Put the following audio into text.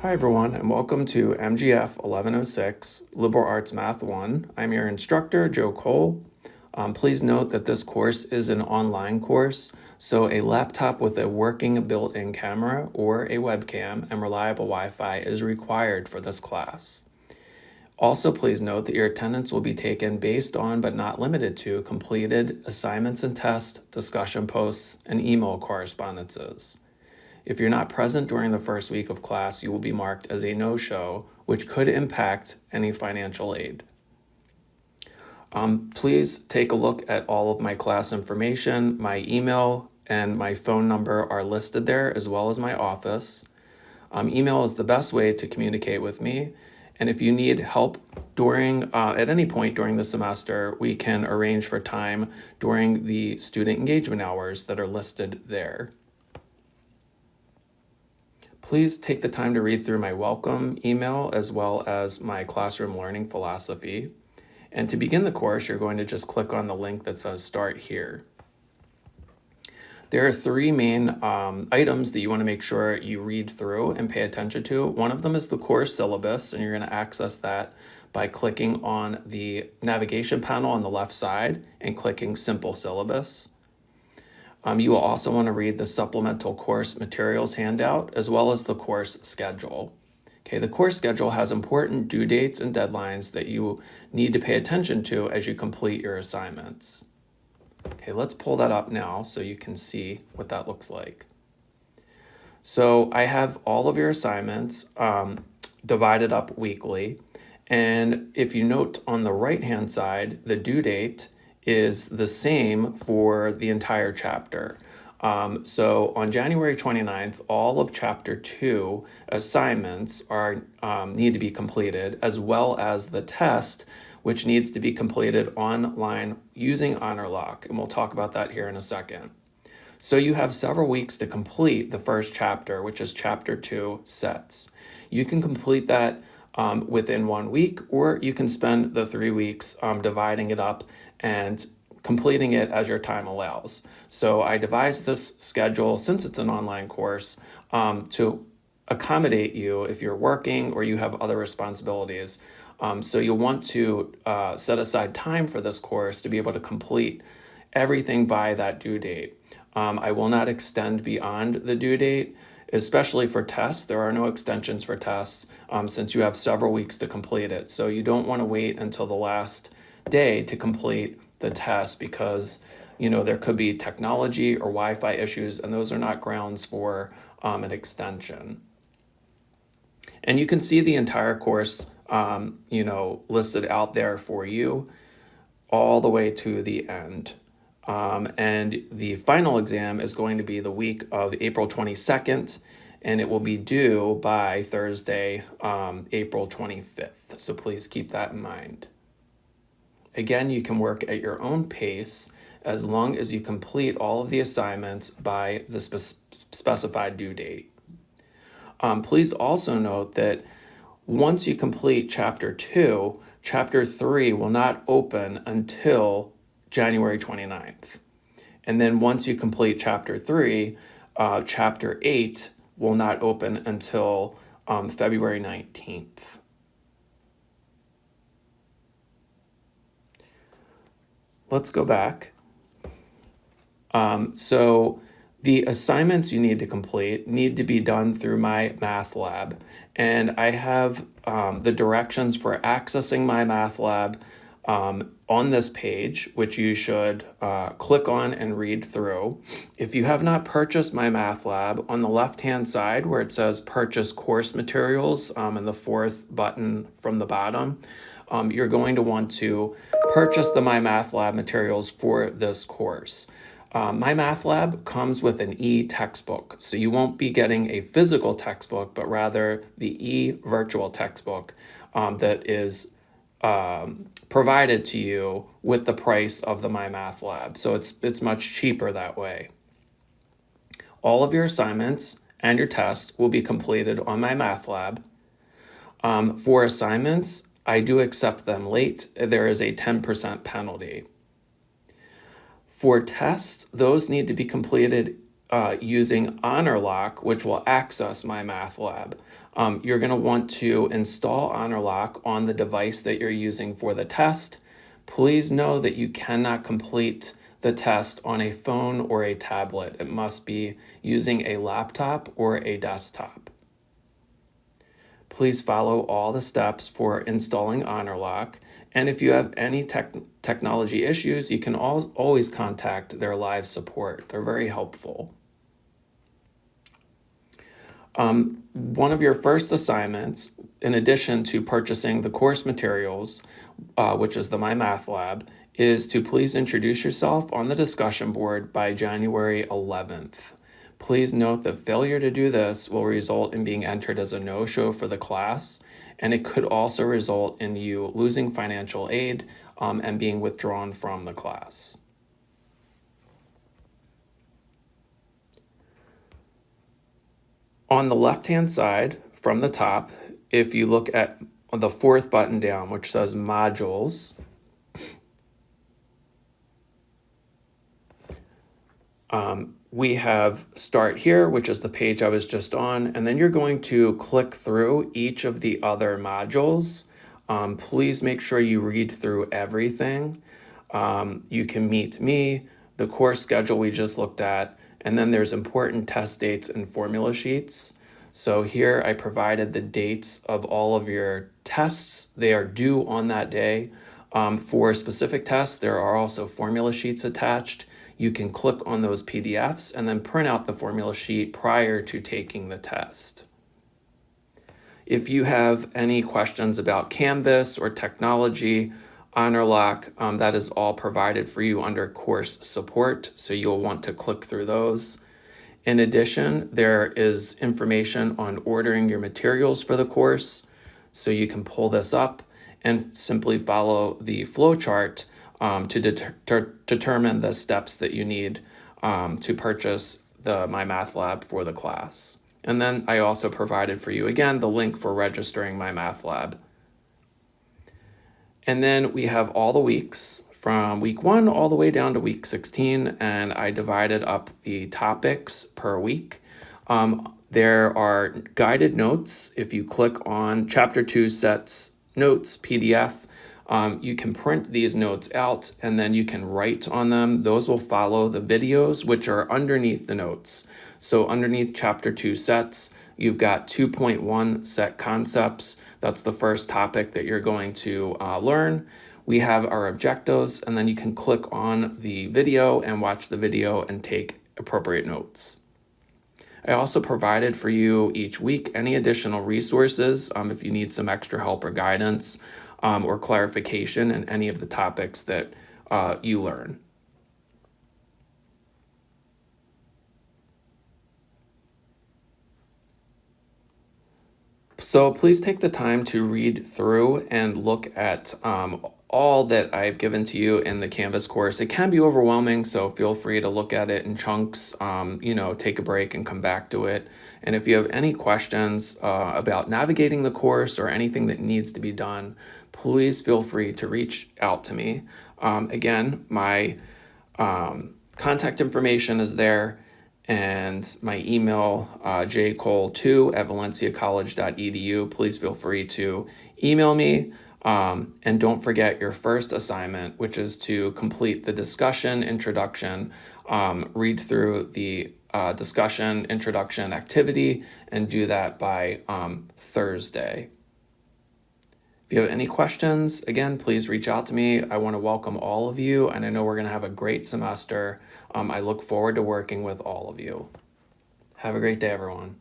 Hi everyone, and welcome to MGF 1106 Liberal Arts Math 1. I'm your instructor, Joe Cole. Please note that this course is an online course, so a laptop with a working built-in camera or a webcam and reliable Wi-Fi is required for this class. Also, please note that your attendance will be taken based on, but not limited to, completed assignments and tests, discussion posts, and email correspondences. If you're not present during the first week of class, you will be marked as a no-show, which could impact any financial aid. Please take a look at all of my class information. My email and my phone number are listed there, as well as my office. Email is the best way to communicate with me. And if you need help at any point during the semester, we can arrange for time during the student engagement hours that are listed there. Please take the time to read through my welcome email as well as my classroom learning philosophy. And to begin the course, you're going to just click on the link that says Start Here. There are three main items that you want to make sure you read through and pay attention to. One of them is the course syllabus, and you're going to access that by clicking on the navigation panel on the left side and clicking Simple Syllabus. You will also want to read the supplemental course materials handout as well as the course schedule. Okay, the course schedule has important due dates and deadlines that you need to pay attention to as you complete your assignments. Okay, let's pull that up now so you can see what that looks like. So I have all of your assignments divided up weekly. And if you note on the right-hand side, the due date is the same for the entire chapter. So on January 29th, all of Chapter 2 assignments need to be completed, as well as the test, which needs to be completed online using HonorLock, and we'll talk about that here in a second. So you have several weeks to complete the first chapter, which is Chapter 2 sets. You can complete that within 1 week, or you can spend the 3 weeks dividing it up and completing it as your time allows. So I devised this schedule, since it's an online course, to accommodate you if you're working or you have other responsibilities. So you'll want to set aside time for this course to be able to complete everything by that due date. I will not extend beyond the due date, especially for tests. There are no extensions for tests since you have several weeks to complete it. So you don't want to wait until the last day to complete the test because there could be technology or Wi-Fi issues, and those are not grounds for an extension. And you can see the entire course listed out there for you all the way to the end. And the final exam is going to be the week of April 22nd, and it will be due by Thursday, April 25th. So please keep that in mind. Again, you can work at your own pace as long as you complete all of the assignments by the specified due date. Please also note that once you complete Chapter 2, Chapter 3 will not open until January 29th. And then once you complete Chapter 3, Chapter 8 will not open until February 19th. Let's go back. So the assignments you need to complete need to be done through my math lab. And I have the directions for accessing my math lab on this page, which you should click on and read through. If you have not purchased my math lab, on the left-hand side where it says Purchase Course Materials and the fourth button from the bottom, you're going to want to purchase the My Math Lab materials for this course. My Math Lab comes with an e-textbook, so you won't be getting a physical textbook, but rather the e-virtual textbook that is provided to you with the price of the My Math Lab. So it's much cheaper that way. All of your assignments and your tests will be completed on My Math Lab. For assignments, I do accept them late. There is a 10% penalty. For tests, those need to be completed using HonorLock, which will access my math lab. You're going to want to install HonorLock on the device that you're using for the test. Please know that you cannot complete the test on a phone or a tablet. It must be using a laptop or a desktop. Please follow all the steps for installing HonorLock. And if you have any technology issues, you can always contact their live support. They're very helpful. One of your first assignments, in addition to purchasing the course materials, which is the My Math Lab, is to please introduce yourself on the discussion board by January 11th. Please note that failure to do this will result in being entered as a no-show for the class, and it could also result in you losing financial aid and being withdrawn from the class. On the left-hand side, from the top, if you look at the fourth button down, which says Modules, we have Start Here, which is the page I was just on, and then you're going to click through each of the other modules. Please make sure you read through everything. You can meet me, the course schedule we just looked at, and then there's important test dates and formula sheets. So here I provided the dates of all of your tests. They are due on that day. For specific tests, there are also formula sheets attached. You can click on those PDFs and then print out the formula sheet prior to taking the test. If you have any questions about Canvas or technology, HonorLock, that is all provided for you under course support, so you'll want to click through those. In addition, there is information on ordering your materials for the course, so you can pull this up and simply follow the flow chart to determine the steps that you need to purchase the My Math Lab for the class. And then I also provided for you, again, the link for registering My Math Lab. And then we have all the weeks from week 1 all the way down to week 16, and I divided up the topics per week. There are guided notes. If you click on Chapter 2 Sets Notes PDF, you can print these notes out and then you can write on them. Those will follow the videos, which are underneath the notes. So underneath Chapter 2 Sets, you've got 2.1 set concepts. That's the first topic that you're going to learn. We have our objectives, and then you can click on the video and watch the video and take appropriate notes. I also provided for you each week any additional resources if you need some extra help or guidance or clarification in any of the topics that you learn. So please take the time to read through and look at all that I've given to you in the Canvas course. It can be overwhelming, so feel free to look at it in chunks, take a break and come back to it. And if you have any questions about navigating the course or anything that needs to be done, please feel free to reach out to me. Again, my contact information is there, and my email, jcole2@valenciacollege.edu. Please feel free to email me. And don't forget your first assignment, which is to complete the discussion introduction, read through the discussion introduction activity, and do that by Thursday. If you have any questions, again, please reach out to me. I want to welcome all of you, and I know we're going to have a great semester. I look forward to working with all of you. Have a great day, everyone.